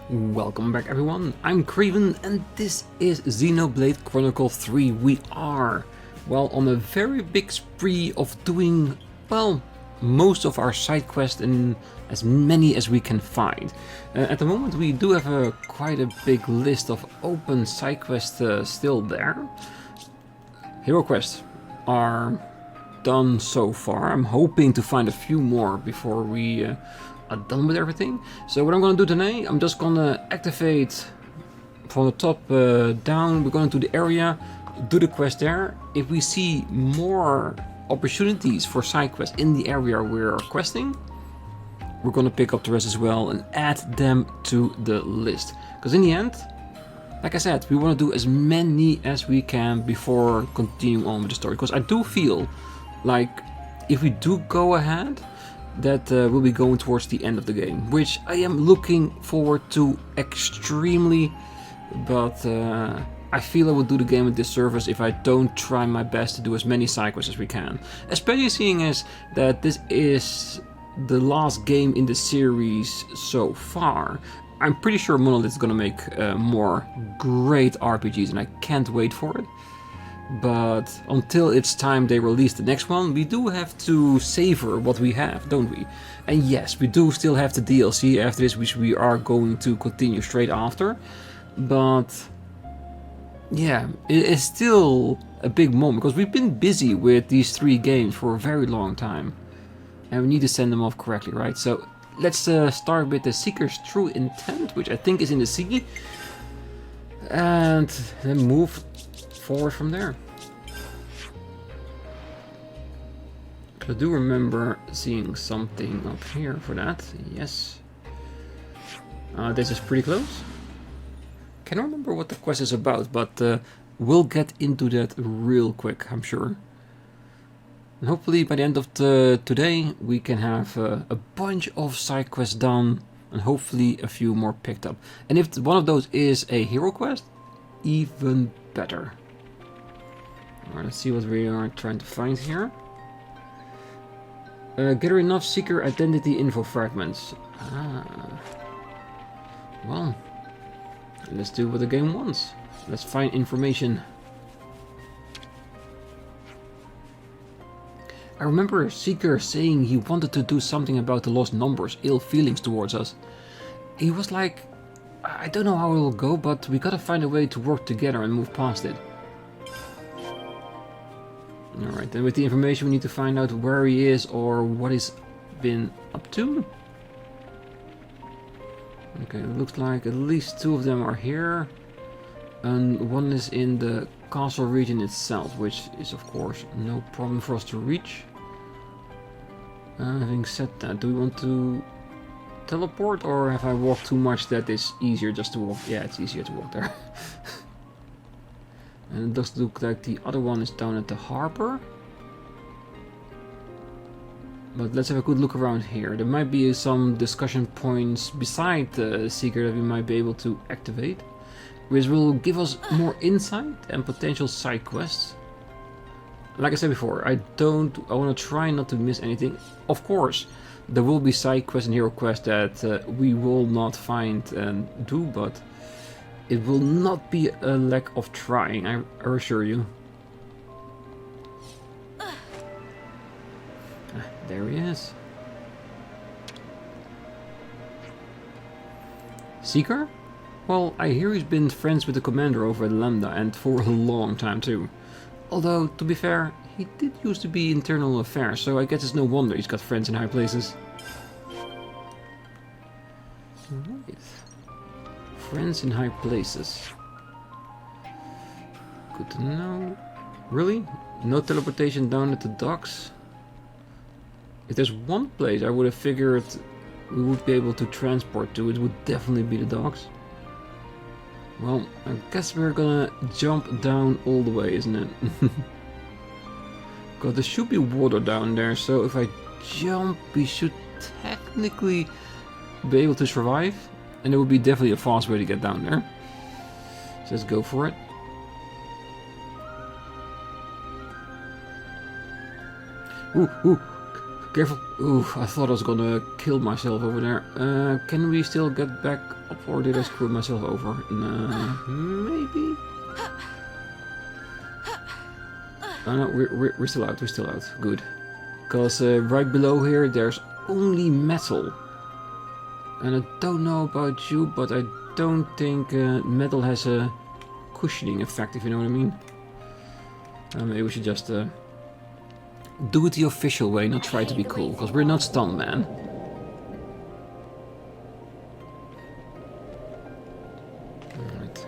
Welcome back everyone, I'm Craven and this is Xenoblade Chronicles 3. We are, well, on a very big spree of doing, well, most of our side quests and as many as we can find. At the moment we do have quite a big list of open side quests still there. Hero quests are done so far. I'm hoping to find a few more before we are done with everything. So what I'm gonna do today, I'm just gonna activate from the top down. We're going to the area, do the quest there. If we see more opportunities for side quests in the area we're questing, we're gonna pick up the rest as well and add them to the list. Because in the end, like I said, we want to do as many as we can before continuing on with the story. Because I do feel like if we do go ahead, that will be going towards the end of the game, which I am looking forward to extremely, but I feel I will do the game a disservice if I don't try my best to do as many side quests as we can, especially seeing as that this is the last game in the series so far. I'm pretty sure Monolith is gonna make more great RPGs and I can't wait for it. But until it's time they release the next one, we do have to savor what we have, don't we? And yes, we do still have the DLC after this, which we are going to continue straight after. But yeah, it is still a big moment, because we've been busy with these 3 games for a very long time. And we need to send them off correctly, right? So let's start with the Seeker's True Intent, which I think is in the sea. And then move forward from there. I do remember seeing something up here for that. Yes. This is pretty close. Can't remember what the quest is about, but we'll get into that real quick, I'm sure. And hopefully by the end of today we can have a bunch of side quests done and hopefully a few more picked up. And if one of those is a hero quest, even better. Alright, let's see what we are trying to find here. Gather enough Seeker identity info fragments. Well, let's do what the game wants. Let's find information. I remember Seeker saying he wanted to do something about the lost numbers, ill feelings towards us. He was like, I don't know how it will go, but we gotta find a way to work together and move past it. Alright, then with the information we need to find out where he is or what he's been up to. Okay, it looks like at least 2 of them are here. And 1 is in the castle region itself, which is of course no problem for us to reach. Having said that, do we want to teleport, or have I walked too much that it's easier just to walk? Yeah, it's easier to walk there. And it does look like the other one is down at the harbor. But let's have a good look around here. There might be some discussion points beside the Seeker that we might be able to activate, which will give us more insight and potential side quests. Like I said before, I want to try not to miss anything. Of course, there will be side quests and hero quests that we will not find and do, but it will not be a lack of trying, I assure you. There he is. Seeker? Well, I hear he's been friends with the commander over at Lambda, and for a long time too. Although, to be fair, he did used to be internal affairs, so I guess it's no wonder he's got friends in high places. Right. Friends in high places. Good to know. Really? No teleportation down at the docks? If there's one place I would have figured we would be able to transport to, it would definitely be the docks. Well, I guess we're gonna jump down all the way, isn't it? God, there should be water down there, so if I jump, we should technically be able to survive. And it would be definitely a fast way to get down there. So let's go for it. Ooh, ooh. Careful. Ooh, I thought I was gonna kill myself over there. Can we still get back up, or did I screw myself over? Maybe? Oh no, we're still out, we're still out. Good. Because right below here there's only metal. And I don't know about you, but I don't think metal has a cushioning effect, if you know what I mean. Maybe we should just do it the official way, not try to be cool, because we're not stunned, man. Alright,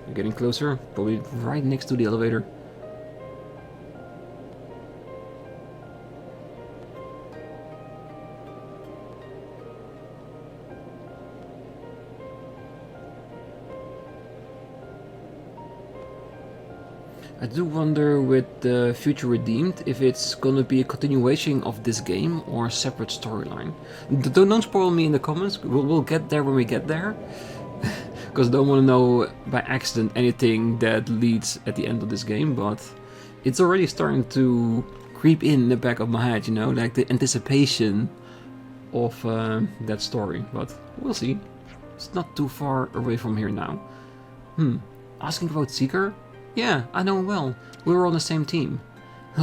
we're getting closer, probably right next to the elevator. I do wonder with the Future Redeemed if it's gonna be a continuation of this game or a separate storyline. Don't spoil me in the comments, we'll get there when we get there. Because I don't want to know by accident anything that leads at the end of this game, but it's already starting to creep in the back of my head, you know, like the anticipation of that story, but we'll see. It's not too far away from here now. Asking about Seeker? Yeah, I know him well. We were on the same team.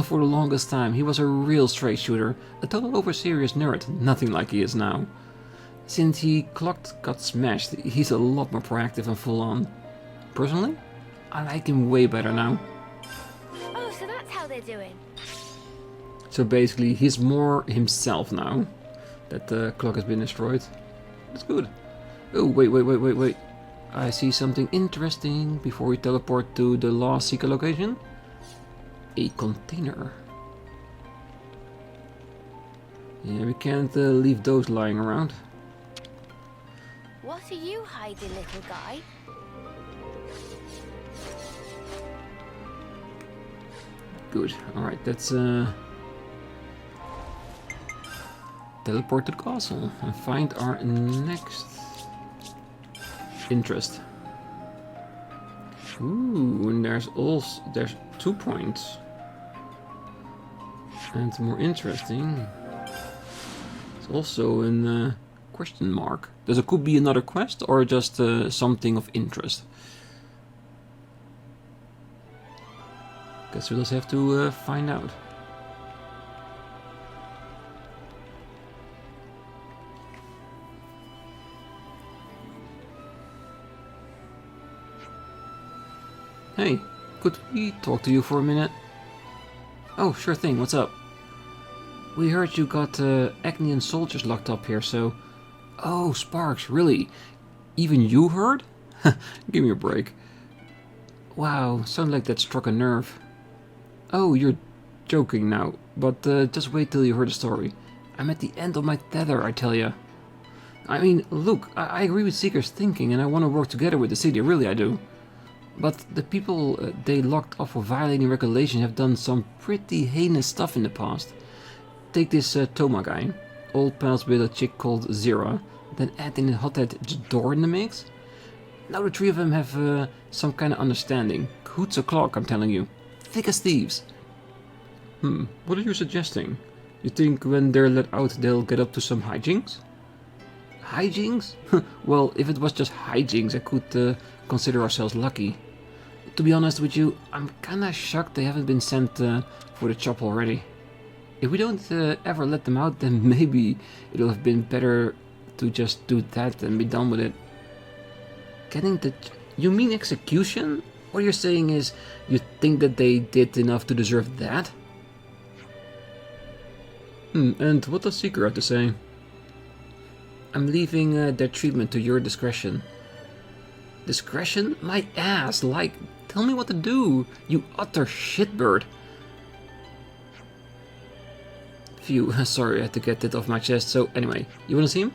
For the longest time, he was a real straight shooter, a total over-serious nerd, nothing like he is now. Since he got smashed, he's a lot more proactive and full-on. Personally, I like him way better now. Oh, so that's how they're doing. So basically, he's more himself now that the clock has been destroyed. That's good. Oh, wait. I see something interesting before we teleport to the last Seeker location. A container. Yeah, we can't leave those lying around. What are you hiding, little guy? Good. Alright, let's teleport to the castle and find our next interest. Ooh, and there's 2 points. And more interesting, it's also a question mark. Does it could be another quest or just something of interest? Guess we'll just have to find out. Hey, could we talk to you for a minute? Oh, sure thing, what's up? We heard you got Agnian soldiers locked up here, so... Oh, Sparks, really? Even you heard? Give me a break. Wow, sounds like that struck a nerve. Oh, you're joking now, but just wait till you hear the story. I'm at the end of my tether, I tell ya. I mean, look, I agree with Seeker's thinking and I want to work together with the city, really I do. But the people they locked up for violating regulations have done some pretty heinous stuff in the past. Take this Toma guy, old pals with a chick called Zera, then add in a hothead Jador in the mix. Now the three of them have some kind of understanding. Hoots o'clock, I'm telling you. Thick as thieves. What are you suggesting? You think when they're let out they'll get up to some hijinks? Hijinks? Well, if it was just hijinks, I could consider ourselves lucky. To be honest with you, I'm kinda shocked they haven't been sent for the chop already. If we don't ever let them out, then maybe it'll have been better to just do that and be done with it. Getting the... You mean execution? What you're saying is you think that they did enough to deserve that? And what does Seeker have to say? I'm leaving their treatment to your discretion. Discretion? My ass! Like, tell me what to do, you utter shitbird! Phew, sorry, I had to get that off my chest. So, anyway, you wanna see him?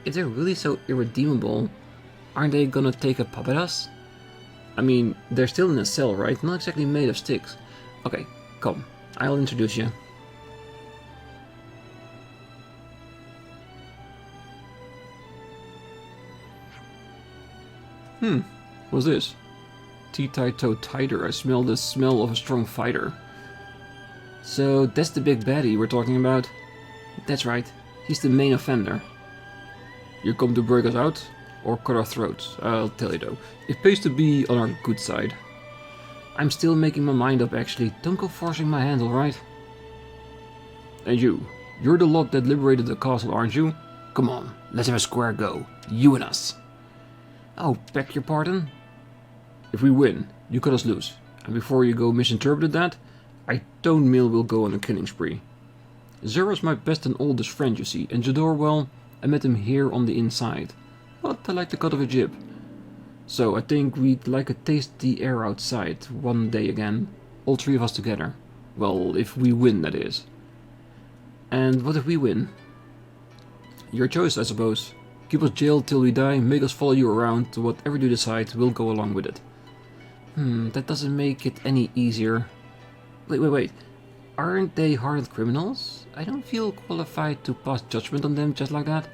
If they're really so irredeemable, aren't they gonna take a pop at us? I mean, they're still in a cell, right? Not exactly made of sticks. Okay, come, I'll introduce you. What's this? Tea tie toe tighter. I smell the smell of a strong fighter. So that's the big baddie we're talking about. That's right, he's the main offender. You come to break us out, or cut our throats. I'll tell you though, it pays to be on our good side. I'm still making my mind up actually, don't go forcing my hand, alright? And you're the lot that liberated the castle, aren't you? Come on, let's have a square go, you and us. Oh, beg your pardon? If we win, you cut us loose. And before you go misinterpreted that, I don't mean we'll go on a killing spree. Zero's my best and oldest friend, you see, and Jador, well, I met him here on the inside. But I like the cut of a jib. So I think we'd like to taste the air outside one day again. All three of us together. Well, if we win, that is. And what if we win? Your choice, I suppose. Keep us jailed till we die, make us follow you around, whatever you decide, we'll go along with it. That doesn't make it any easier. Wait. Aren't they hardened criminals? I don't feel qualified to pass judgment on them just like that.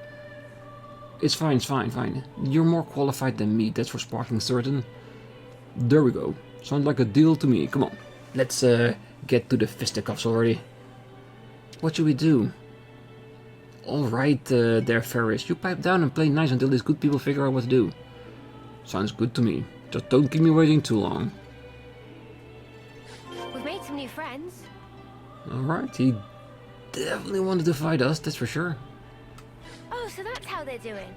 It's fine. You're more qualified than me, that's for sparking certain. There we go. Sounds like a deal to me. Come on. Let's get to the fisticuffs already. What should we do? Alright there, Ferris. You pipe down and play nice until these good people figure out what to do. Sounds good to me. Just don't keep me waiting too long. We've made some new friends. Alright, he definitely wanted to fight us, that's for sure. Oh, so that's how they're doing.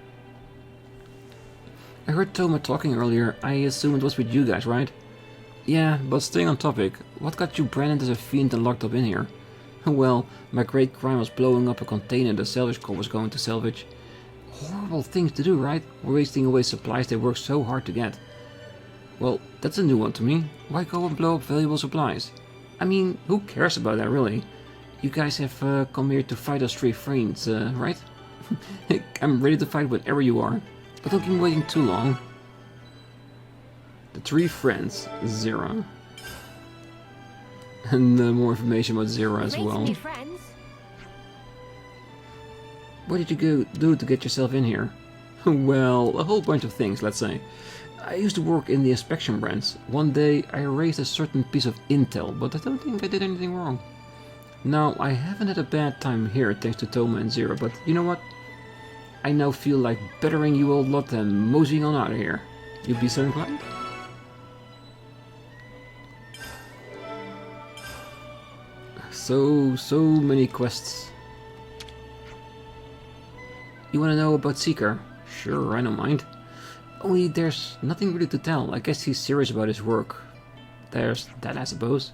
I heard Toma talking earlier. I assume it was with you guys, right? Yeah, but staying on topic, what got you branded as a fiend and locked up in here? Well, my great crime was blowing up a container the salvage corps was going to salvage. Horrible things to do, right? Wasting away supplies they worked so hard to get. Well, that's a new one to me. Why go and blow up valuable supplies? I mean, who cares about that, really? You guys have come here to fight us three fiends, right? I'm ready to fight whenever you are. But don't keep me waiting too long. The three friends, Zera. And more information about Zera as well. New friends. What did you go do to get yourself in here? Well, a whole bunch of things, let's say. I used to work in the inspection branch. One day I erased a certain piece of intel, but I don't think I did anything wrong. Now, I haven't had a bad time here thanks to Toma and Zera, but you know what? I now feel like bettering you old lot and moseying on out of here. You'd be so inclined? So many quests. You wanna know about Seeker? Sure, I don't mind. Only there's nothing really to tell. I guess he's serious about his work. There's that, I suppose.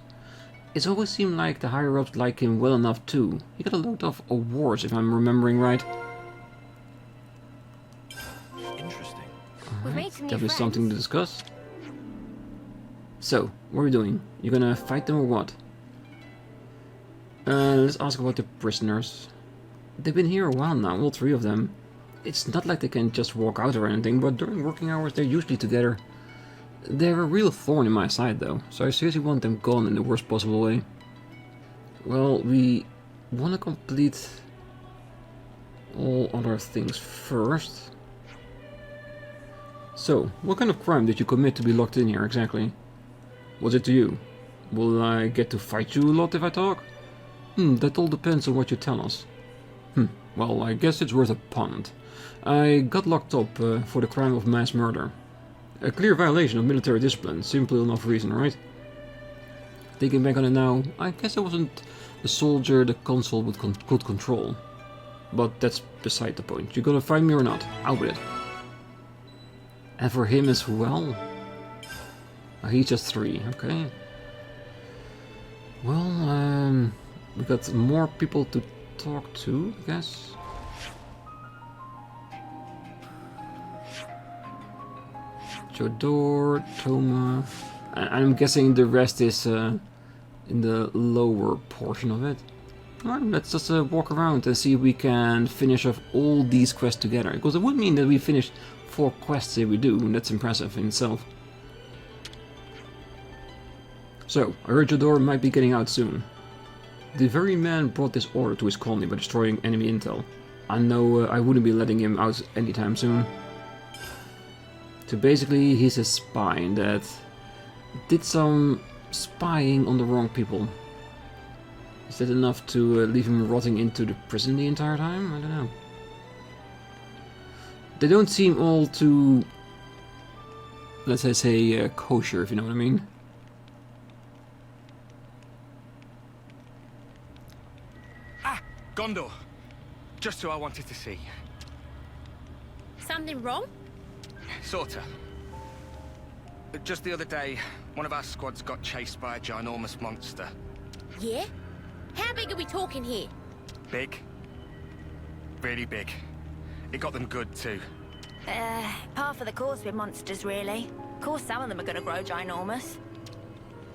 It's always seemed like the higher-ups like him well enough too. He got a load of awards, if I'm remembering right. Interesting. Alright, definitely something to discuss. So, what are we doing? You gonna fight them or what? Let's ask about the prisoners. They've been here a while now, all three of them. It's not like they can just walk out or anything, but during working hours they're usually together. They're a real thorn in my side though, so I seriously want them gone in the worst possible way. Well, we want to complete all other things first. So, what kind of crime did you commit to be locked in here exactly? What's it to you? Will I get to fight you a lot if I talk? That all depends on what you tell us. Well, I guess it's worth a punt. I got locked up for the crime of mass murder. A clear violation of military discipline, simple enough reason, right? Thinking back on it now, I guess I wasn't a soldier the consul could control. But that's beside the point. You gonna fight me or not? Out with it. And for him as well? He's just 3, okay. Well, we got more people to talk to, I guess. Jodor, Toma. I'm guessing the rest is in the lower portion of it. Alright, let's just walk around and see if we can finish off all these quests together. Because it would mean that we finished 4 quests if we do, and that's impressive in itself. So, I heard Jodor might be getting out soon. The very man brought this order to his colony by destroying enemy intel. I know I wouldn't be letting him out anytime soon. So basically, he's a spy that did some spying on the wrong people. Is that enough to leave him rotting into the prison the entire time? I don't know. They don't seem all too, let's say, kosher, if you know what I mean. Ah, Gondor. Just who I wanted to see. Something wrong? Sorta. Just the other day, one of our squads got chased by a ginormous monster. Yeah? How big are we talking here? Big. Really big. It got them good too. Par for the course with monsters, really. Of course, some of them are gonna grow ginormous.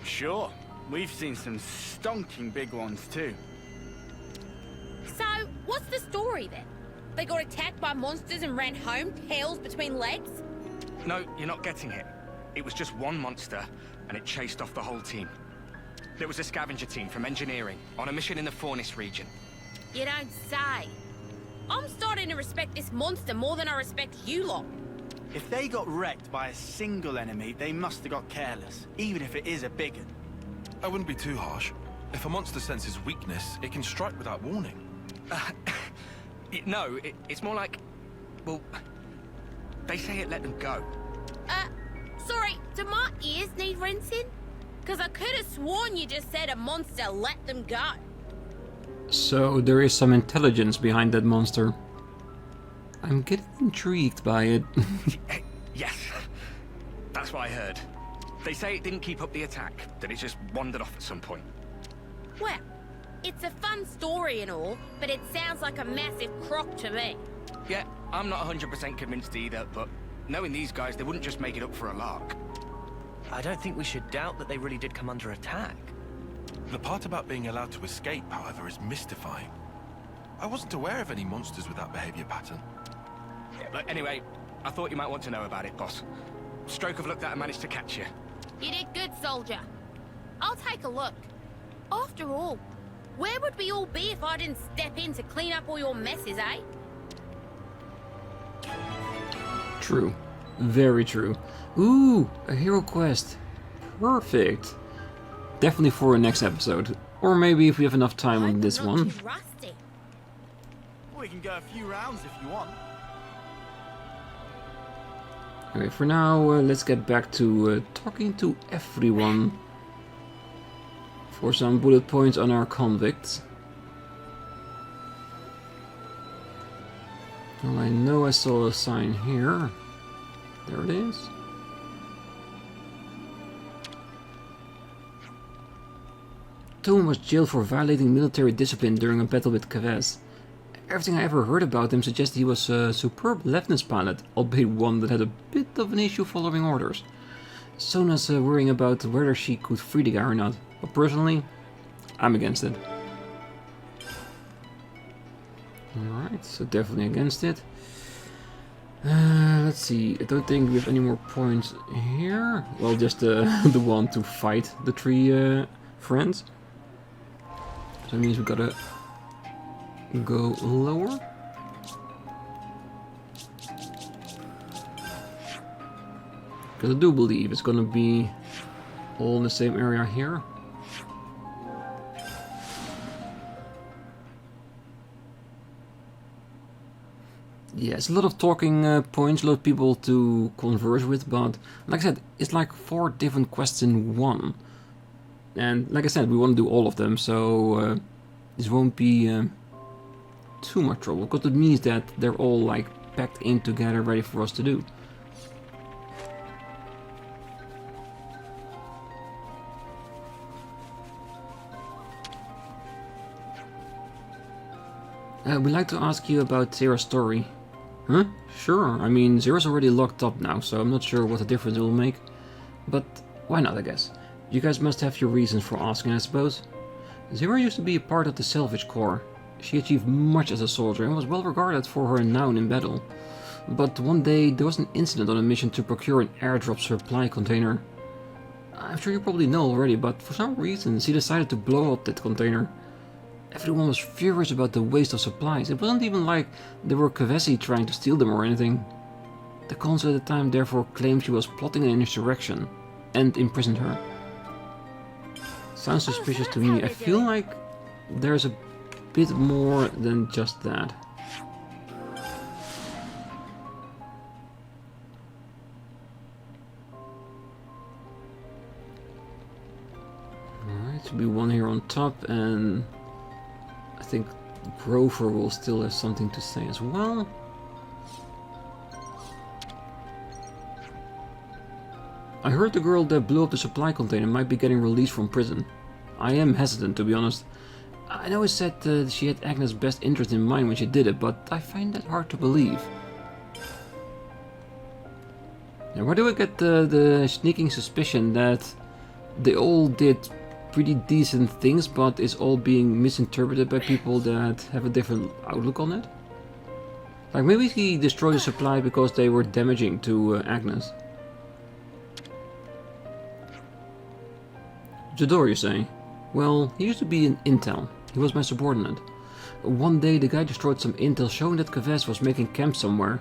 Sure. We've seen some stonking big ones too. So, what's the story then? They got attacked by monsters and ran home, tails between legs? No, you're not getting it. It was just one monster, and it chased off the whole team. There was a scavenger team from engineering, on a mission in the Fornis region. You don't say. I'm starting to respect this monster more than I respect you lot. If they got wrecked by a single enemy, they must have got careless, even if it is a big one. I wouldn't be too harsh. If a monster senses weakness, it can strike without warning. No, it's more like... Well, they say it let them go. Sorry, do my ears need rinsing? Because I could have sworn you just said a monster let them go. So there is some intelligence behind that monster. I'm getting intrigued by it. Yes, that's what I heard. They say it didn't keep up the attack, that it just wandered off at some point. Well, it's a fun story and all, but it sounds like a massive crock to me. Yeah, I'm not 100% convinced either, but knowing these guys, they wouldn't just make it up for a lark. I don't think we should doubt that they really did come under attack. The part about being allowed to escape, however, is mystifying. I wasn't aware of any monsters with that behavior pattern. Yeah, but anyway, I thought you might want to know about it, boss. Stroke of luck that I managed to catch you. You did good, soldier. I'll take a look. After all, where would we all be if I didn't step in to clean up all your messes, eh? True. Very true. Ooh, a hero quest. Perfect. Definitely for a next episode. Or maybe if we have enough time on this I'm not one. too rusty. We can go a few rounds if you want. Okay, for now, let's get back to talking to everyone for some bullet points on our convicts. Well, I know I saw a sign here. There it is. Tom was jailed for violating military discipline during a battle with Kevesi. Everything I ever heard about him suggests he was a superb Lefness pilot, albeit one that had a bit of an issue following orders. Sona's worrying about whether she could free the guy or not, but personally, I'm against it. Alright, so definitely against it. Let's see, I don't think we have any more points here. Well, just the one to fight the three friends. So that means we gotta go lower. Because I do believe it's gonna be all in the same area here. Yeah, it's a lot of talking points, a lot of people to converse with, but like I said, it's like 4 different quests in one. And like I said, we want to do all of them, so this won't be too much trouble, because it means that they're all like packed in together, ready for us to do. We'd like to ask you about Zera's story. Huh? Sure, I mean, Zera's already locked up now, so I'm not sure what the difference it will make. But why not, I guess? You guys must have your reasons for asking, I suppose. Zera used to be a part of the Salvage Corps. She achieved much as a soldier and was well regarded for her renown in battle. But one day there was an incident on a mission to procure an airdrop supply container. I'm sure you probably know already, but for some reason she decided to blow up that container. Everyone was furious about the waste of supplies. It wasn't even like there were Kevesi trying to steal them or anything. The consul at the time therefore claimed she was plotting an insurrection and imprisoned her. Sounds suspicious to me. I feel like there's a bit more than just that. Alright, should be one here on top, and I think Grover will still have something to say as well. I heard the girl that blew up the supply container might be getting released from prison. I am hesitant, to be honest. I know it said she had Agnes' best interest in mind when she did it, but I find that hard to believe. And where do I get the sneaking suspicion that they all did pretty decent things, but is all being misinterpreted by people that have a different outlook on it? Like, maybe he destroyed the supply because they were damaging to Agnes. Jador, you say? Well, he used to be in Intel. He was my subordinate. One day the guy destroyed some intel showing that Kevesi was making camp somewhere.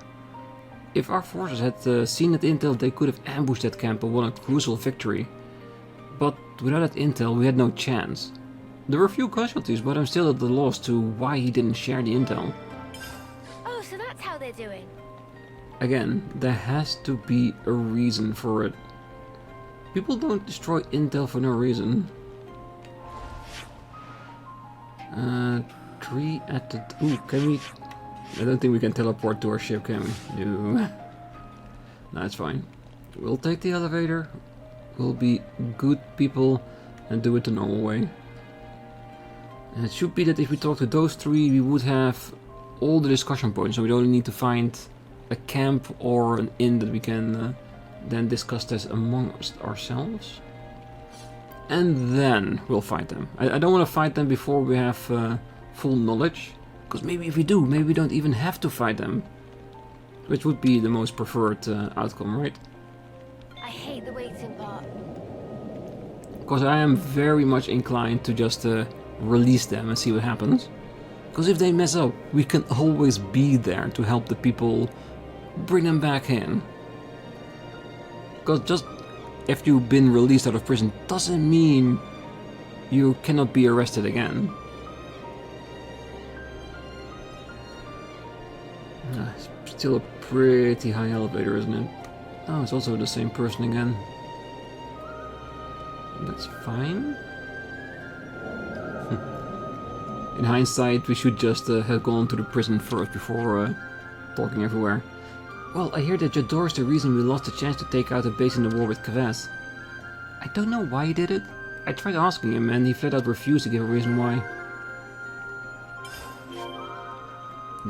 If our forces had seen that intel, they could have ambushed that camp and won a crucial victory. But without that intel, we had no chance. There were a few casualties, but I'm still at the loss to why he didn't share the intel. Oh, so that's how they're doing. Again, there has to be a reason for it. People don't destroy intel for no reason. Tree at the... Ooh, can we... I don't think we can teleport to our ship, can we? No. No, it's fine. We'll take the elevator. We'll be good people and do it the normal way. And it should be that if we talk to those three, we would have all the discussion points, so we don't need to find a camp or an inn that we can then discuss this among ourselves. And then we'll fight them. I don't want to fight them before we have full knowledge, because maybe if we do, maybe we don't even have to fight them. Which would be the most preferred outcome, right? I hate the waiting part. Because I am very much inclined to just release them and see what happens. Because if they mess up, we can always be there to help the people bring them back in. Because just if you've been released out of prison doesn't mean you cannot be arrested again. It's still a pretty high elevator, isn't it? Oh, it's also the same person again. That's fine. In hindsight, we should just have gone to the prison first before talking everywhere. Well, I hear that Jador is the reason we lost the chance to take out a base in the war with Kevesi. I don't know why he did it. I tried asking him and he flat out refused to give a reason why.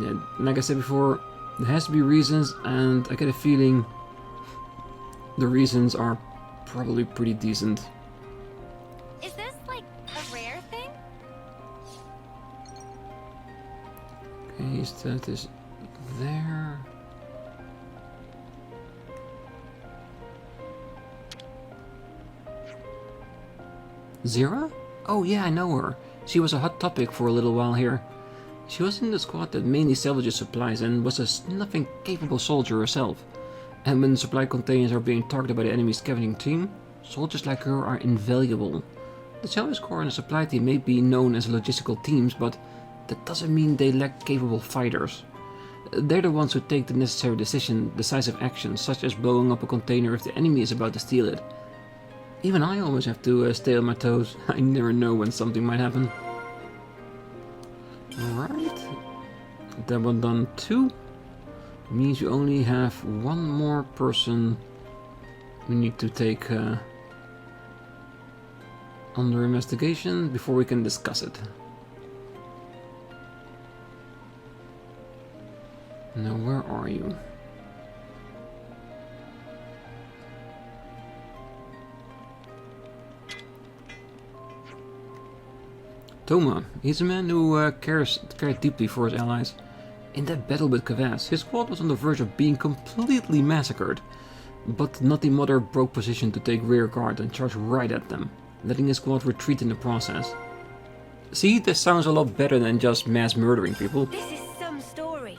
Yeah, like I said before, there has to be reasons, and I get a feeling the reasons are probably pretty decent. Is this like a rare thing? Okay, that is there. Zira? Oh yeah, I know her. She was a hot topic for a little while here. She was in the squad that mainly salvages supplies and was a snuffing capable soldier herself. And when supply containers are being targeted by the enemy scavenging team, soldiers like her are invaluable. The salvage corps and the supply team may be known as logistical teams, but that doesn't mean they lack capable fighters. They're the ones who take the necessary decisive actions, such as blowing up a container if the enemy is about to steal it. Even I always have to stay on my toes. I never know when something might happen. Alright. That one done too. Means you only have one more person we need to take under investigation before we can discuss it. Now, where are you? Toma, he's a man who cares deeply for his allies. In that battle with Kevesi, his squad was on the verge of being completely massacred, but the Nutty Mother broke position to take rear guard and charged right at them, letting his squad retreat in the process. See, this sounds a lot better than just mass murdering people. This is some story.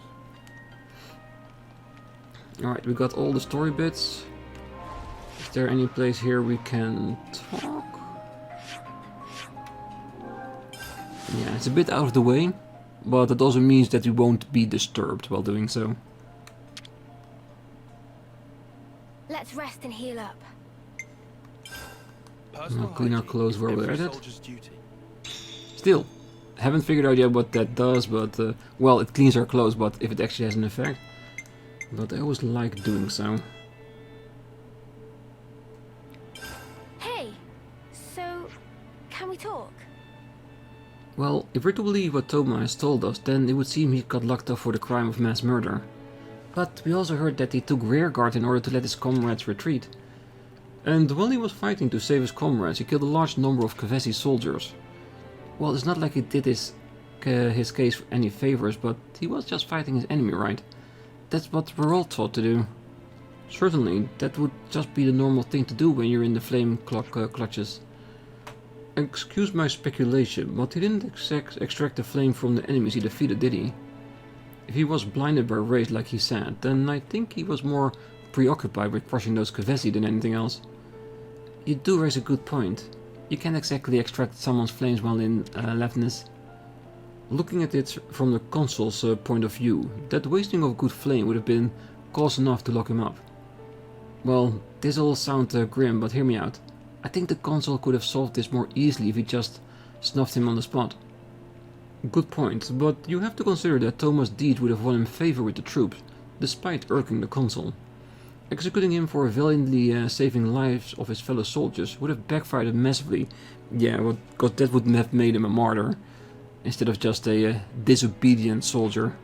Alright, we got all the story bits. Is there any place here we can talk? Yeah, it's a bit out of the way, but that also means that we won't be disturbed while doing so. Let's rest and heal up. Personal Clean our hygiene clothes is where we're every at it. soldier's duty. Still, haven't figured out yet what that does, but well, it cleans our clothes, but if it actually has an effect. But I always like doing so. Hey, so can we talk? Well, if we're to believe what Toma has told us, then it would seem he got locked up for the crime of mass murder. But we also heard that he took rearguard in order to let his comrades retreat. And while he was fighting to save his comrades, he killed a large number of Kevesi soldiers. Well, it's not like he did his case any favors, but he was just fighting his enemy, right? That's what we're all taught to do. Certainly, that would just be the normal thing to do when you're in the flame clutches. Excuse my speculation, but he didn't extract the flame from the enemies he defeated, did he? If he was blinded by rage like he said, then I think he was more preoccupied with crushing those Kevesi than anything else. You do raise a good point. You can't exactly extract someone's flames while in Levnis. Looking at it from the consul's point of view, that wasting of good flame would have been cause enough to lock him up. Well, this all sounds grim, but hear me out. I think the consul could have solved this more easily if he just snuffed him on the spot. Good point, but you have to consider that Toma's deed would have won him favor with the troops, despite irking the consul. Executing him for valiantly saving lives of his fellow soldiers would have backfired massively. Yeah, well, because that would have made him a martyr, instead of just a disobedient soldier.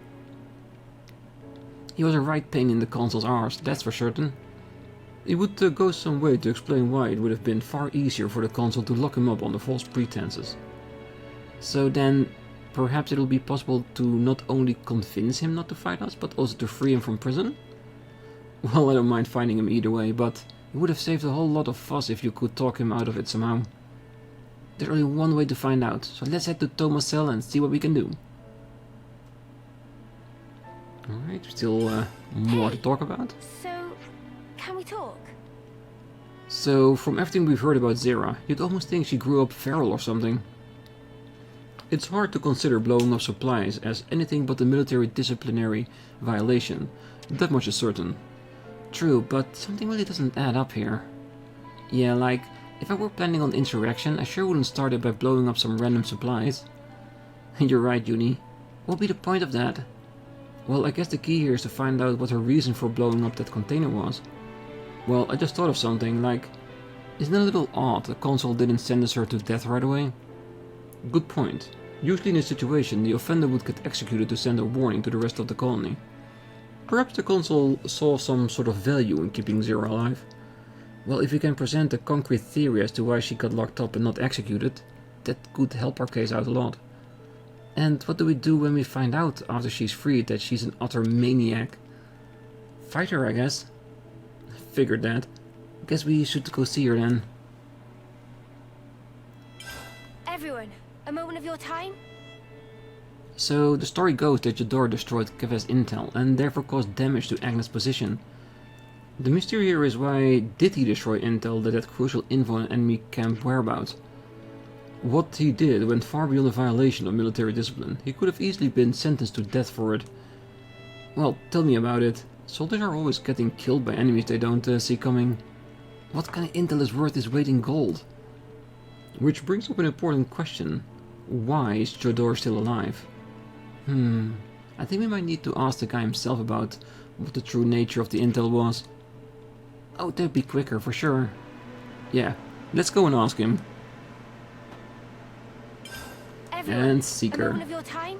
He was a right pain in the consul's arse, that's for certain. It would go some way to explain why it would have been far easier for the consul to lock him up under false pretenses. So then, perhaps it'll be possible to not only convince him not to fight us, but also to free him from prison? Well, I don't mind finding him either way, but it would have saved a whole lot of fuss if you could talk him out of it somehow. There's only one way to find out, so let's head to Toma's cell and see what we can do. Alright, still more to talk about. So, can we talk? So, from everything we've heard about Zera, you'd almost think she grew up feral or something. It's hard to consider blowing up supplies as anything but a military disciplinary violation, that much is certain. True, but something really doesn't add up here. Yeah, like, if I were planning on insurrection, I sure wouldn't start it by blowing up some random supplies. You're right, Eunie. What would be the point of that? Well, I guess the key here is to find out what her reason for blowing up that container was. Well, I just thought of something, like, isn't it a little odd the consul didn't sentence her to death right away? Good point. Usually in this situation, the offender would get executed to send a warning to the rest of the colony. Perhaps the consul saw some sort of value in keeping Zera alive. Well, if we can present a concrete theory as to why she got locked up and not executed, that could help our case out a lot. And what do we do when we find out after she's freed that she's an utter maniac? Fight her, I guess. Figured that. Guess we should go see her then. Everyone, a moment of your time? So, the story goes that Jador destroyed Keves intel and therefore caused damage to Agnes' position. The mystery here is, why did he destroy intel that had crucial info on enemy camp whereabouts? What he did went far beyond a violation of military discipline. He could have easily been sentenced to death for it. Well, tell me about it. Soldiers are always getting killed by enemies they don't see coming. What kind of intel is worth his weight in gold? Which brings up an important question. Why is Jador still alive? I think we might need to ask the guy himself about what the true nature of the intel was. Oh, that'd be quicker for sure. Yeah, let's go and ask him. Everyone, And a Seeker. moment of your time?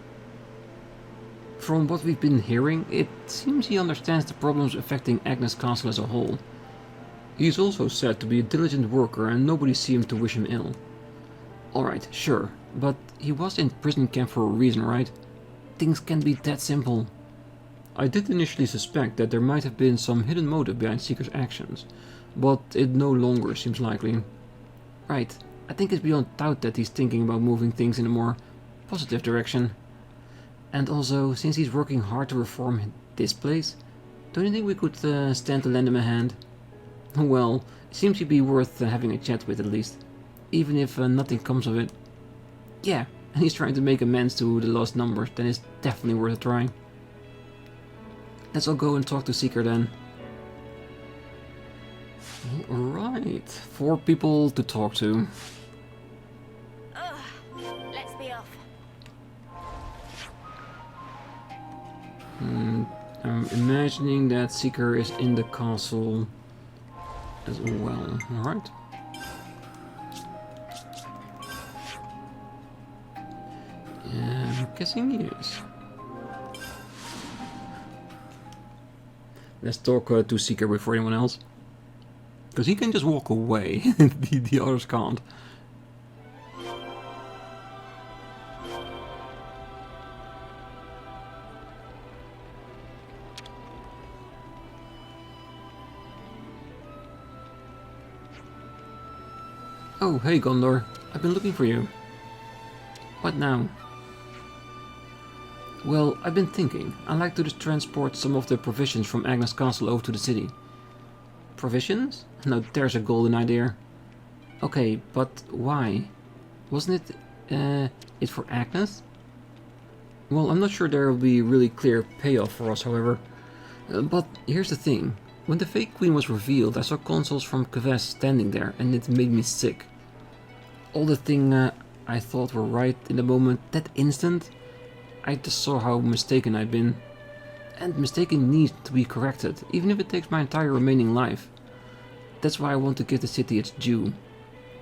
From what we've been hearing, it seems he understands the problems affecting Agnes Castle as a whole. He's also said to be a diligent worker and nobody seems to wish him ill. Alright, sure, but he was in prison camp for a reason, right? Things can't be that simple. I did initially suspect that there might have been some hidden motive behind Seeker's actions, but it no longer seems likely. Right, I think it's beyond doubt that he's thinking about moving things in a more positive direction. And also, since he's working hard to reform this place, don't you think we could stand to lend him a hand? Well, it seems to be worth having a chat with at least, even if nothing comes of it. Yeah, and he's trying to make amends to the lost numbers, then it's definitely worth a try. Let's all go and talk to Seeker then. Alright, 4 people to talk to. Let's be off. I'm imagining that Seeker is in the castle as well. Alright. I'm guessing he is. Let's talk to Seeker before anyone else. Because he can just walk away, the others can't. Oh, hey Gondor, I've been looking for you. What now? Well, I've been thinking, I'd like to just transport some of the provisions from Agnes Castle over to the city. Provisions? Now there's a golden idea. Okay, but why? Wasn't it for Agnes? Well, I'm not sure there will be really clear payoff for us, however. But here's the thing. When the fake queen was revealed, I saw consoles from Kevesi standing there, and it made me sick. All the things I thought were right in the moment, that instant, I just saw how mistaken I'd been. And mistaken needs to be corrected, even if it takes my entire remaining life. That's why I want to give the city its due.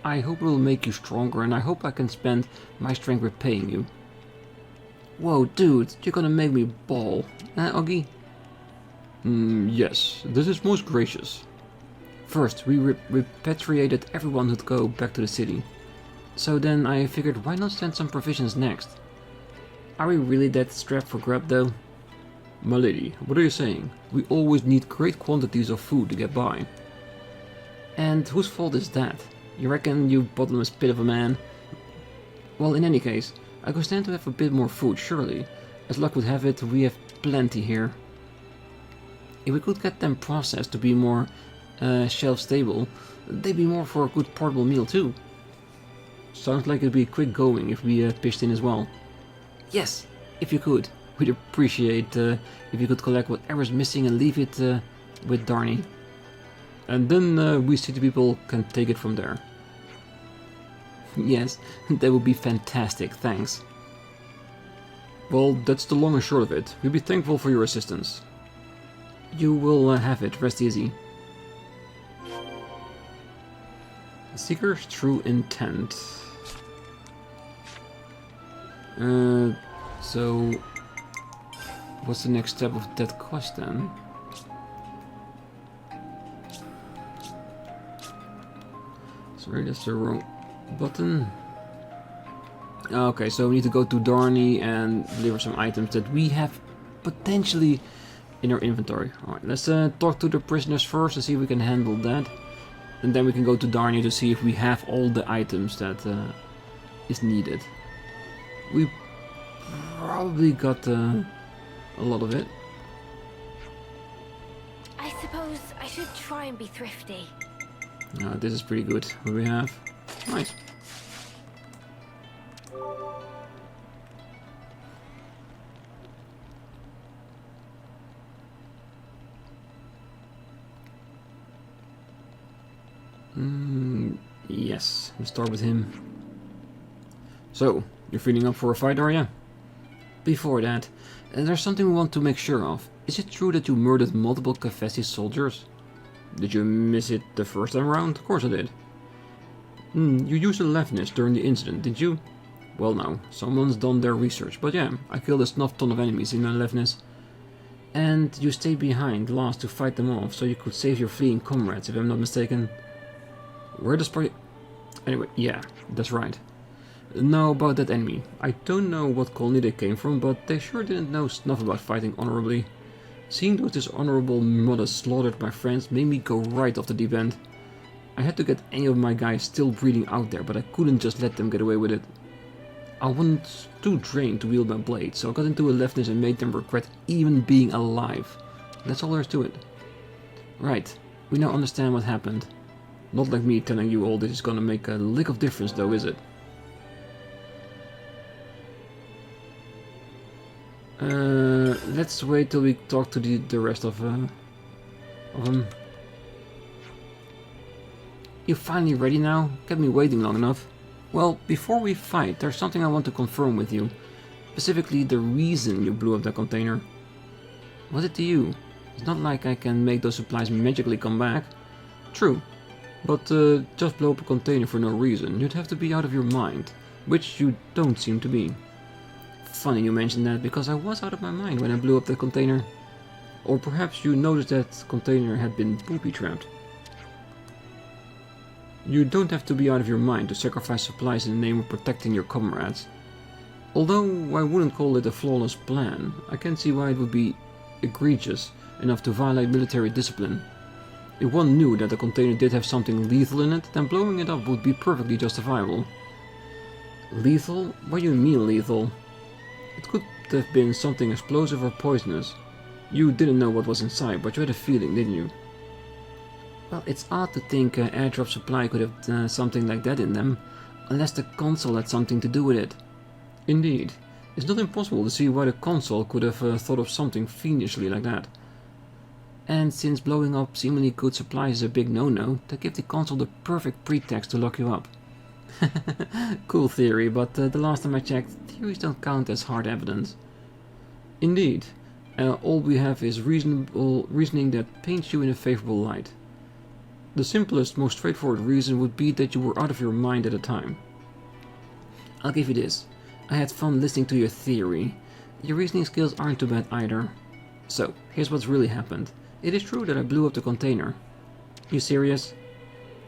I hope it will make you stronger, and I hope I can spend my strength repaying you. Whoa, dude, you're gonna make me bawl. Oggy? Yes, this is most gracious. First, we repatriated everyone who'd go back to the city. So then I figured, why not send some provisions next? Are we really that strapped for grab though? My lady, what are you saying? We always need great quantities of food to get by. And whose fault is that? You reckon, you bottomless pit of a man? Well, in any case, I could stand to have a bit more food, surely. As luck would have it, we have plenty here. If we could get them processed to be more shelf stable, they'd be more for a good portable meal too. Sounds like it'd be quick going if we pitched in as well. Yes, if you could. We'd appreciate if you could collect whatever's missing and leave it with Darnie. And then we city people can take it from there. Yes, that would be fantastic, thanks. Well, that's the long and short of it. We'd be thankful for your assistance. You will have it, rest easy. Seeker's true intent. So what's the next step of that quest then? Sorry, that's the wrong button. Okay, so we need to go to Darnie and deliver some items that we have potentially in our inventory. Alright, let's talk to the prisoners first and see if we can handle that. And then we can go to Darnie to see if we have all the items that is needed. We probably got a lot of it. I suppose I should try and be thrifty. This is pretty good. What do we have? Nice. Yes, we'll start with him. So, you're feeling up for a fight, are you? Before that, there's something we want to make sure of. Is it true that you murdered multiple Kevesi soldiers? Did you miss it the first time around? Of course I did. You used a leftness during the incident, did you? Well now, someone's done their research, but yeah, I killed a snuff ton of enemies in my leftness. And you stayed behind last to fight them off, so you could save your fleeing comrades, if I'm not mistaken. Where does Anyway, yeah, that's right. Now about that enemy. I don't know what colony they came from, but they sure didn't know snuff about fighting honorably. Seeing those dishonorable mothers slaughtered my friends made me go right off the deep end. I had to get any of my guys still breathing out there, but I couldn't just let them get away with it. I wasn't too drained to wield my blade, so I got into a leftness and made them regret even being alive. That's all there is to it. Right, we now understand what happened. Not like me telling you all this is gonna make a lick of difference though, is it? Let's wait till we talk to the rest of them. You finally ready now? Kept me waiting long enough. Well, before we fight, there's something I want to confirm with you. Specifically, the reason you blew up that container. Was it to you? It's not like I can make those supplies magically come back. True. But just blow up a container for no reason. You'd have to be out of your mind. Which you don't seem to be. Funny you mentioned that, because I was out of my mind when I blew up the container. Or perhaps you noticed that container had been booby-trapped. You don't have to be out of your mind to sacrifice supplies in the name of protecting your comrades. Although I wouldn't call it a flawless plan, I can see why it would be egregious enough to violate military discipline. If one knew that the container did have something lethal in it, then blowing it up would be perfectly justifiable. Lethal? What do you mean lethal? It could have been something explosive or poisonous. You didn't know what was inside, but you had a feeling, didn't you? Well, it's odd to think an airdrop supply could have something like that in them, unless the console had something to do with it. Indeed. It's not impossible to see why the console could have thought of something fiendishly like that. And since blowing up seemingly good supplies is a big no-no, that gives the console the perfect pretext to lock you up. Cool theory, but the last time I checked, theories don't count as hard evidence. Indeed. All we have is reasoning that paints you in a favorable light. The simplest, most straightforward reason would be that you were out of your mind at the time. I'll give you this. I had fun listening to your theory. Your reasoning skills aren't too bad either. So, here's what's really happened. It is true that I blew up the container. You serious?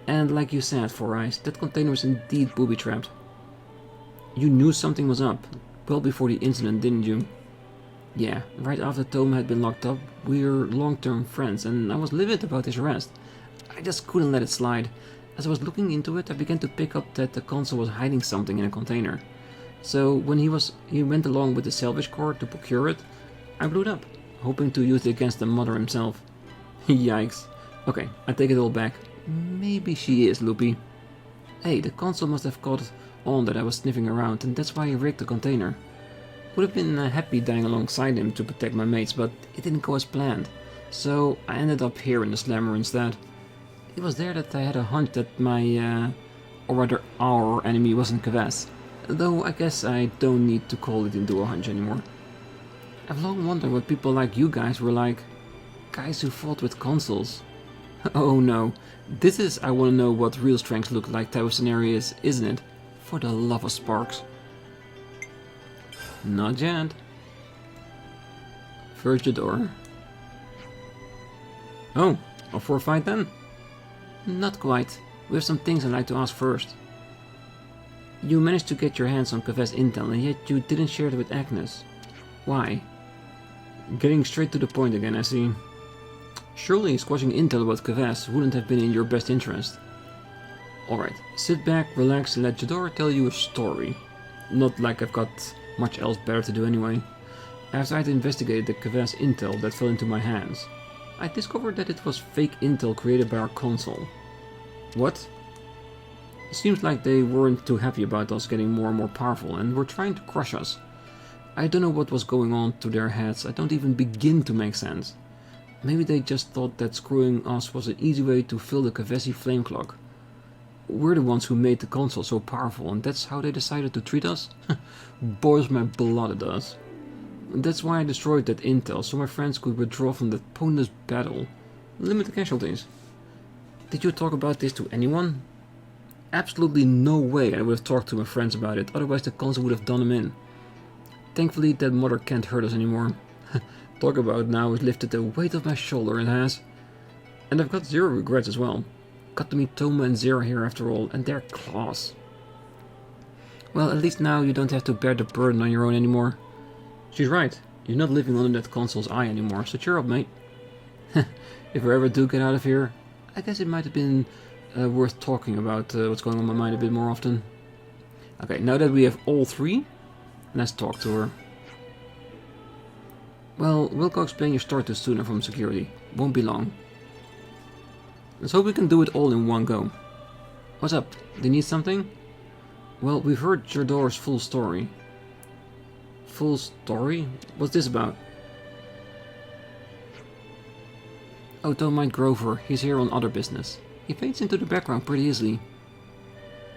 And like you said, Four Eyes, that container was indeed booby-trapped. You knew something was up, well before the incident, didn't you? Yeah, right after Tom had been locked up, we were long-term friends, and I was livid about his arrest. I just couldn't let it slide. As I was looking into it, I began to pick up that the console was hiding something in a container. So when he went along with the salvage corps to procure it, I blew it up, hoping to use it against the mother himself. Yikes. Okay, I take it all back. Maybe she is loopy. Hey, the console must have caught on that I was sniffing around, and that's why he rigged the container. Would have been happy dying alongside him to protect my mates, but it didn't go as planned. So I ended up here in the slammer instead. It was there that I had a hunch that my, or rather our enemy wasn't Kevesi. Though I guess I don't need to call it into a hunch anymore. I've long wondered what people like you guys were like. Guys who fought with consoles. Oh no, this is I want to know what real strengths look like type of scenario is, isn't it? For the love of sparks. Not yet. First the door. Oh, off for a fight then? Not quite. We have some things I'd like to ask first. You managed to get your hands on Kevesi intel, and yet you didn't share it with Agnes. Why? Getting straight to the point again, I see. Surely squashing intel about Kevesi wouldn't have been in your best interest. Alright, sit back, relax, and let Jador tell you a story. Not like I've got much else better to do anyway. After I'd investigated the Kevesi intel that fell into my hands, I discovered that it was fake intel created by our console. What? It seems like they weren't too happy about us getting more and more powerful and were trying to crush us. I don't know what was going on to their heads, I don't even begin to make sense. Maybe they just thought that screwing us was an easy way to fill the Kevesi flame clock. We're the ones who made the console so powerful, and that's how they decided to treat us? Boils my blood it does. That's why I destroyed that intel, so my friends could withdraw from that pointless battle. Limit the casualties. Did you talk about this to anyone? Absolutely no way I would have talked to my friends about it, otherwise the console would have done them in. Thankfully that mother can't hurt us anymore. Talk about it now, it lifted the weight of my shoulder, it has. And I've got zero regrets as well. Got to meet Toma and Zera here after all, and their claws. Well, at least now you don't have to bear the burden on your own anymore. She's right, you're not living under that console's eye anymore, so cheer up, mate. If we ever do get out of here, I guess it might have been worth talking about what's going on in my mind a bit more often. Okay, now that we have all three, let's talk to her. Well, we'll go explain your story to Suna from security. Won't be long. Let's hope we can do it all in one go. What's up? Do you need something? Well, we've heard Jador's full story. full story? What's this about? Oh, don't mind Grover, he's here on other business. He fades into the background pretty easily.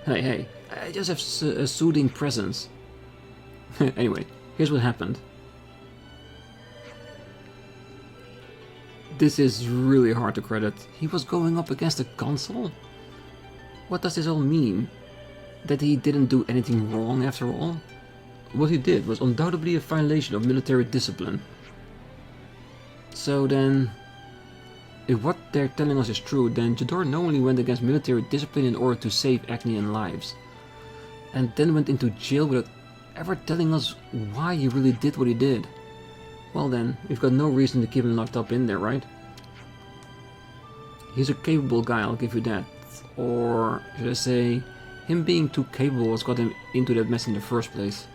Hey, I just have a soothing presence. Anyway, here's what happened. This is really hard to credit. He was going up against a consul? What does this all mean? That he didn't do anything wrong after all? What he did was undoubtedly a violation of military discipline. So then, if what they're telling us is true, then Jador knowingly went against military discipline in order to save Agnian lives. And then went into jail without ever telling us why he really did what he did. Well then, we've got no reason to keep him locked up in there, right? He's a capable guy, I'll give you that. Or should I say, him being too capable has got him into that mess in the first place.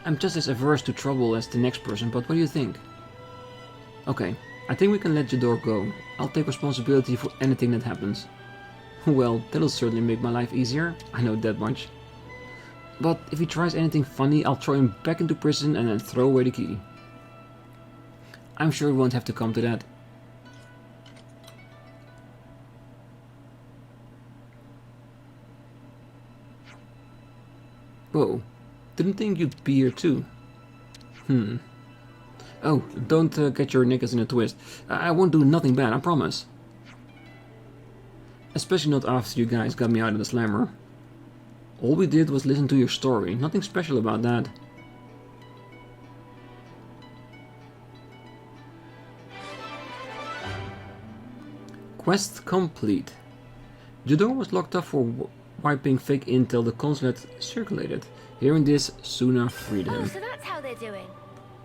I'm just as averse to trouble as the next person, but what do you think? Okay, I think we can let Jador go. I'll take responsibility for anything that happens. Well, that'll certainly make my life easier, I know that much. But if he tries anything funny, I'll throw him back into prison and then throw away the key. I'm sure it won't have to come to that. Whoa, didn't think you'd be here too. Oh, don't get your knickers in a twist. I won't do nothing bad, I promise. Especially not after you guys got me out of the slammer. All we did was listen to your story, nothing special about that. Quest complete. Jador was locked up for wiping fake intel the consulate circulated. Hearing this, Sena freed him. Oh, so that's how they're doing.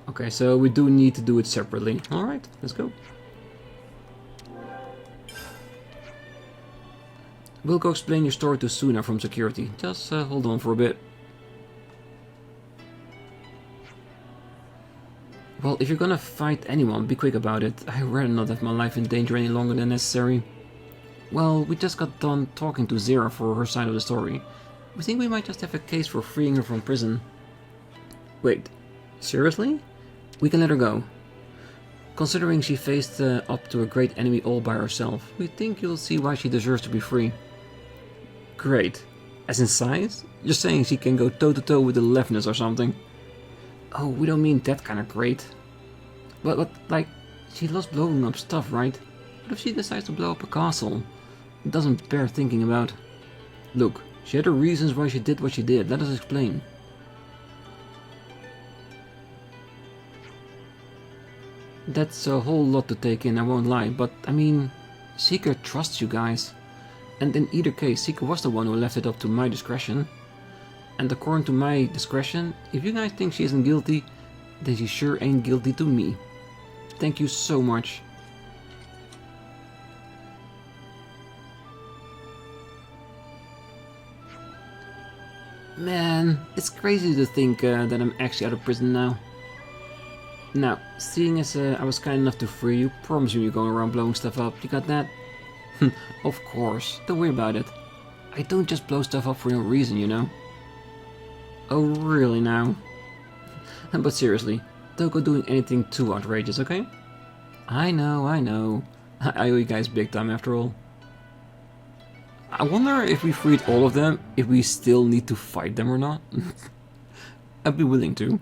Okay, so we do need to do it separately. Alright, let's go. We'll go explain your story to Sena from security. Just hold on for a bit. Well, if you're gonna fight anyone, be quick about it. I'd rather not have my life in danger any longer than necessary. Well, we just got done talking to Zera for her side of the story. We think we might just have a case for freeing her from prison. Wait, seriously? We can let her go. Considering she faced up to a great enemy all by herself, we think you'll see why she deserves to be free. Great. As in size? You're saying she can go toe-to-toe with the Lefness or something? Oh, we don't mean that kind of great. But like, she loves blowing up stuff, right? What if she decides to blow up a castle? It doesn't bear thinking about. Look, she had her reasons why she did what she did. Let us explain. That's a whole lot to take in, I won't lie, but I mean, Seeker trusts you guys. And in either case, Seeker was the one who left it up to my discretion. And according to my discretion, if you guys think she isn't guilty, then she sure ain't guilty to me. Thank you so much. Man, it's crazy to think that I'm actually out of prison now. Now, seeing as I was kind enough to free you, promise you're going around blowing stuff up, you got that? Of course, don't worry about it. I don't just blow stuff up for no reason, you know. Oh, really now? But seriously, don't go doing anything too outrageous, okay? I know. I owe you guys big time after all. I wonder if we freed all of them, if we still need to fight them or not. I'd be willing to.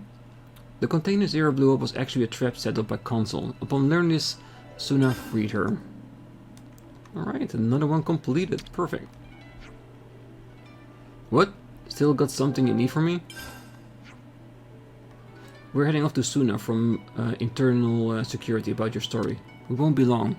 The container Zera blew up was actually a trap set up by Consul. Upon learning this, Sena freed her. Alright, another one completed. Perfect. What? Still got something you need from me? We're heading off to Sena from internal security about your story. We won't be long.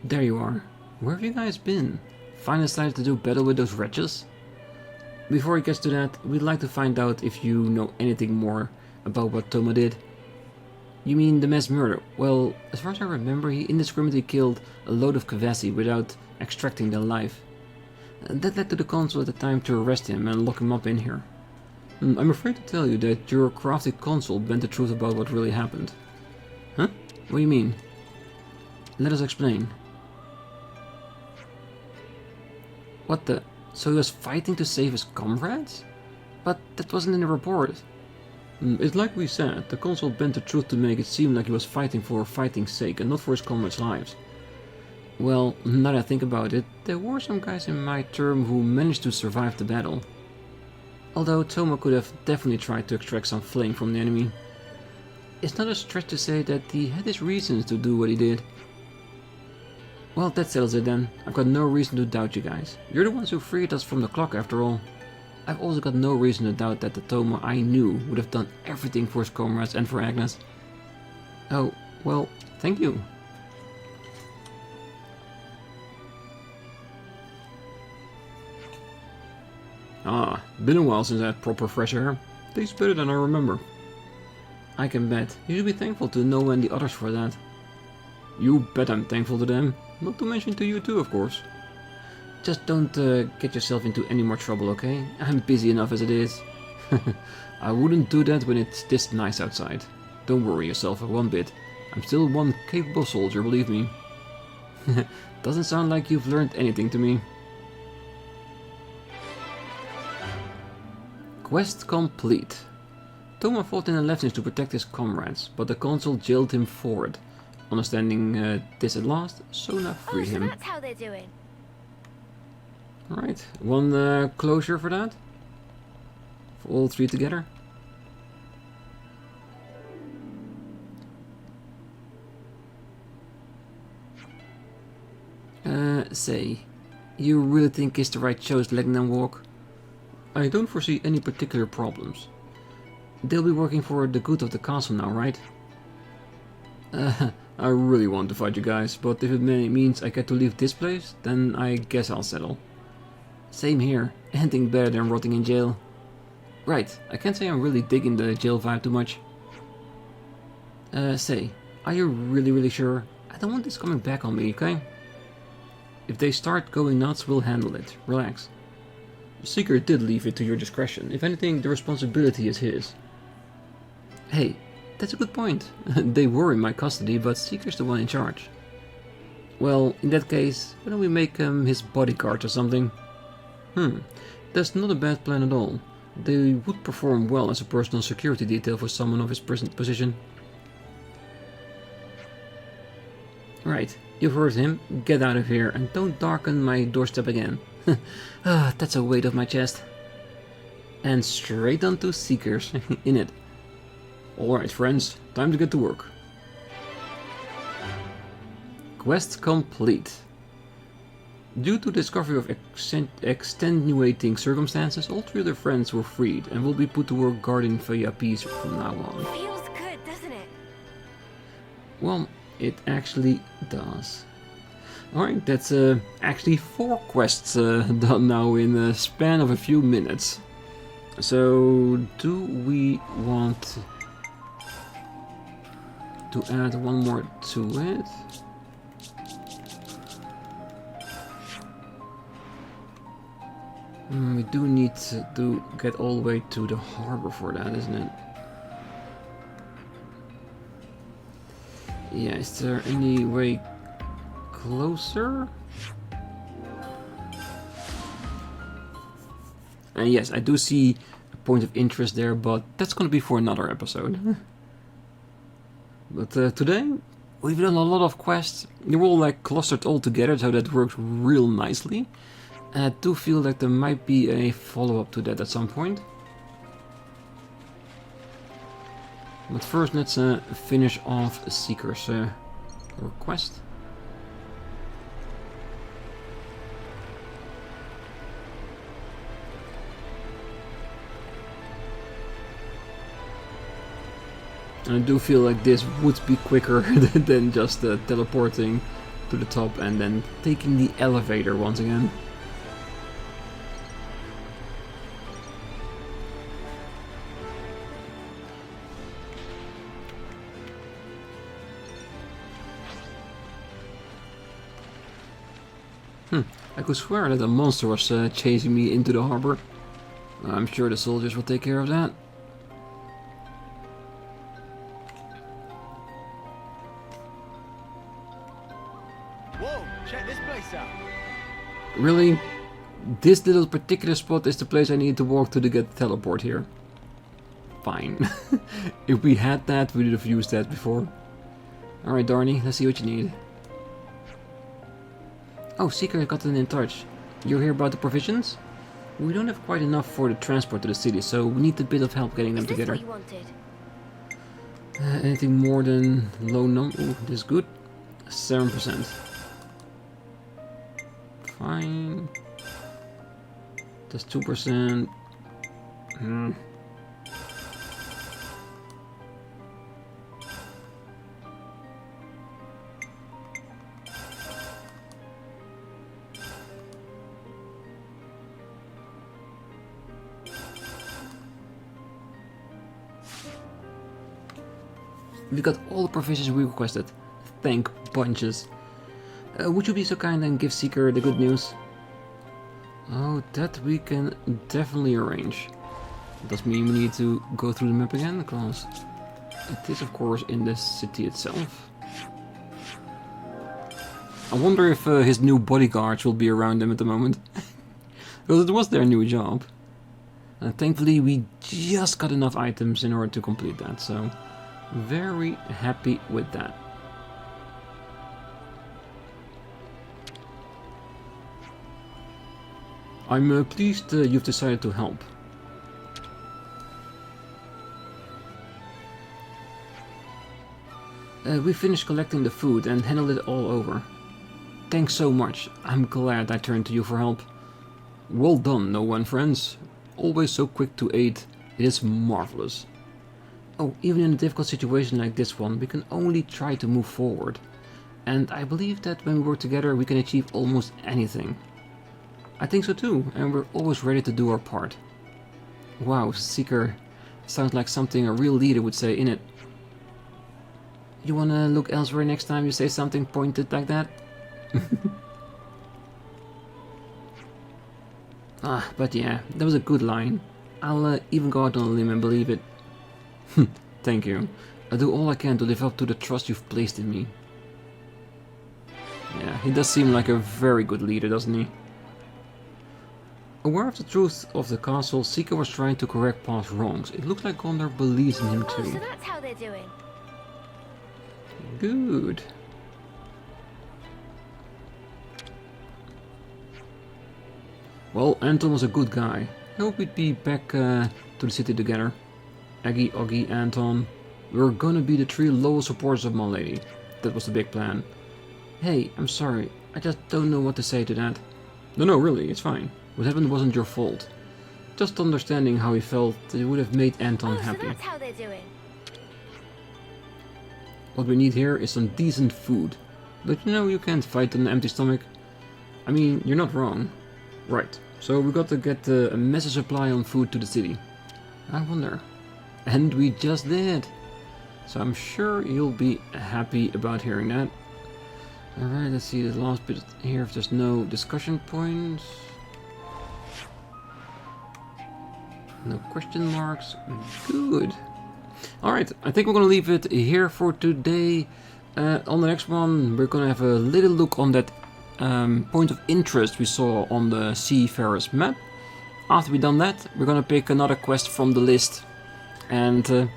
There you are. Where have you guys been? Finally decided to do battle with those wretches? Before it gets to that, we'd like to find out if you know anything more about what Toma did. You mean the mass murder? Well, as far as I remember, he indiscriminately killed a load of Kevesi without extracting their life. That led to the consul at the time to arrest him and lock him up in here. I'm afraid to tell you that your crafty consul bent the truth about what really happened. Huh? What do you mean? Let us explain. What the? So he was fighting to save his comrades? But that wasn't in the report. It's like we said, the consul bent the truth to make it seem like he was fighting for fighting's sake and not for his comrades' lives. Well, now that I think about it, there were some guys in my term who managed to survive the battle. Although Toma could have definitely tried to extract some flame from the enemy. It's not a stretch to say that he had his reasons to do what he did. Well, that settles it then. I've got no reason to doubt you guys. You're the ones who freed us from the clock after all. I've also got no reason to doubt that the Toma I knew would have done everything for his comrades and for Agnes. Oh, well, thank you. Ah, been a while since I had proper fresh air. Tastes better than I remember. I can bet. You should be thankful to Noah and the others for that. You bet I'm thankful to them. Not to mention to you too, of course. Just don't get yourself into any more trouble, okay? I'm busy enough as it is. I wouldn't do that when it's this nice outside. Don't worry yourself one bit. I'm still one capable soldier, believe me. Doesn't sound like you've learned anything to me. Quest complete. Toma fought in the Lefties to protect his comrades, but the consul jailed him for it. Understanding this at last, Sona freed him. So that's how they're doing. Alright, one closure for that? For all three together? Say, you really think it's the right choice letting them walk? I don't foresee any particular problems. They'll be working for the good of the castle now, right? I really want to fight you guys, but if it means I get to leave this place, then I guess I'll settle. Same here, anything better than rotting in jail. Right, I can't say I'm really digging the jail vibe too much. Say, are you really sure? I don't want this coming back on me, okay? If they start going nuts, we'll handle it. Relax. Seeker did leave it to your discretion. If anything, the responsibility is his. Hey, that's a good point. They were in my custody, but Seeker's the one in charge. Well, in that case, why don't we make him his bodyguard or something? That's not a bad plan at all. They would perform well as a personal security detail for someone of his present position. Right, you've heard him. Get out of here and don't darken my doorstep again. That's a weight off my chest. And straight onto Seekers, in it. Alright friends, time to get to work. Quest complete. Due to discovery of extenuating circumstances, all three of their friends were freed and will be put to work guarding VIPs from now on. Feels good, doesn't it? Well, it actually does. Alright, that's actually 4 quests done now in a span of a few minutes. So, do we want to add one more to it? We do need to get all the way to the harbor for that, isn't it? Yeah, is there any way closer? And yes, I do see a point of interest there, but that's going to be for another episode. But today, we've done a lot of quests. They're all like clustered all together, so that works real nicely. And I do feel like there might be a follow-up to that at some point. But first, let's finish off Seeker's request. And I do feel like this would be quicker than just teleporting to the top and then taking the elevator once again. I could swear that a monster was chasing me into the harbor. I'm sure the soldiers will take care of that. Whoa, check this place out. Really? this little particular spot is the place I need to walk to get the teleport here. Fine. If we had that, we would have used that before. Alright, Darnie, let's see what you need. Oh, Seeker got in touch. You're here about the provisions? We don't have quite enough for the transport to the city, so we need a bit of help getting them together. What you wanted? Anything more than low number? Ooh, this is good. 7%. Fine. That's 2%. We got all the provisions we requested. Thank bunches. Would you be so kind and give Seeker the good news? Oh, that we can definitely arrange. Does mean we need to go through the map again, because it is of course in the city itself. I wonder if his new bodyguards will be around him at the moment. Because it was their new job. And thankfully we just got enough items in order to complete that, so very happy with that. I'm pleased you've decided to help. We finished collecting the food and handled it all over. Thanks so much. I'm glad I turned to you for help. Well done, Noah and friends. Always so quick to aid. It is marvelous. Oh, even in a difficult situation like this one, we can only try to move forward. And I believe that when we work together, we can achieve almost anything. I think so too, and we're always ready to do our part. Wow, Seeker sounds like something a real leader would say, innit? You wanna look elsewhere next time you say something pointed like that? But yeah, that was a good line. I'll even go out on a limb and believe it. Thank you. I do all I can to live up to the trust you've placed in me. Yeah, he does seem like a very good leader, doesn't he? Aware of the truth of the castle, Seeker was trying to correct past wrongs. It looks like Gondor believes in him too. Oh, so that's how they're doing. Good. Well, Anton was a good guy. I hope we'd be back to the city together. Aggie, Oggy, Anton. We're gonna be the 3 loyal supporters of my lady. That was the big plan. Hey, I'm sorry. I just don't know what to say to that. No, really, it's fine. What happened wasn't your fault. Just understanding how he felt, it would have made Anton happy. So that's how they're doing. What we need here is some decent food. But you know you can't fight on an empty stomach. I mean, you're not wrong. Right, so we got to get a massive supply on food to the city. I wonder. And we just did. So I'm sure you'll be happy about hearing that. Alright, let's see the last bit here if there's no discussion points. No question marks. Good. Alright, I think we're gonna leave it here for today. On the next one, we're gonna have a little look on that point of interest we saw on the Seafarer's map. After we've done that, we're gonna pick another quest from the list and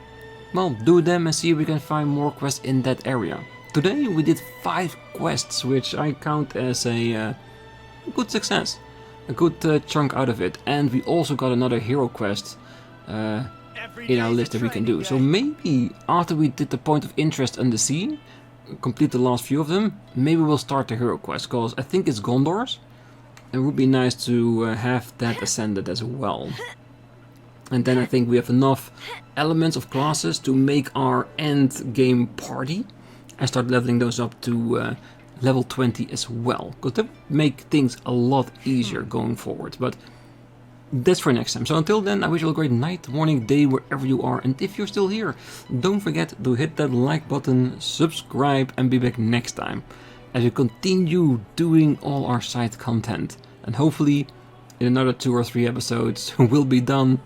well, do them and see if we can find more quests in that area. Today we did 5 quests, which I count as a good success. A good chunk out of it, and we also got another hero quest in our list that we can do. So maybe after we did the point of interest and the sea, complete the last few of them, maybe we'll start the hero quest, because I think it's Gondor's. It would be nice to have that ascended as well. And then I think we have enough elements of classes to make our end game party and start leveling those up to level 20 as well, because that would make things a lot easier going forward. But that's for next time. So until then, I wish you a great night, morning, day, wherever you are. And if you're still here, don't forget to hit that like button, subscribe, and be back next time as we continue doing all our side content. And hopefully in another 2 or 3 episodes we'll be done,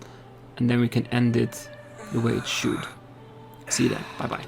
and then we can end it the way it should. See you then. Bye bye.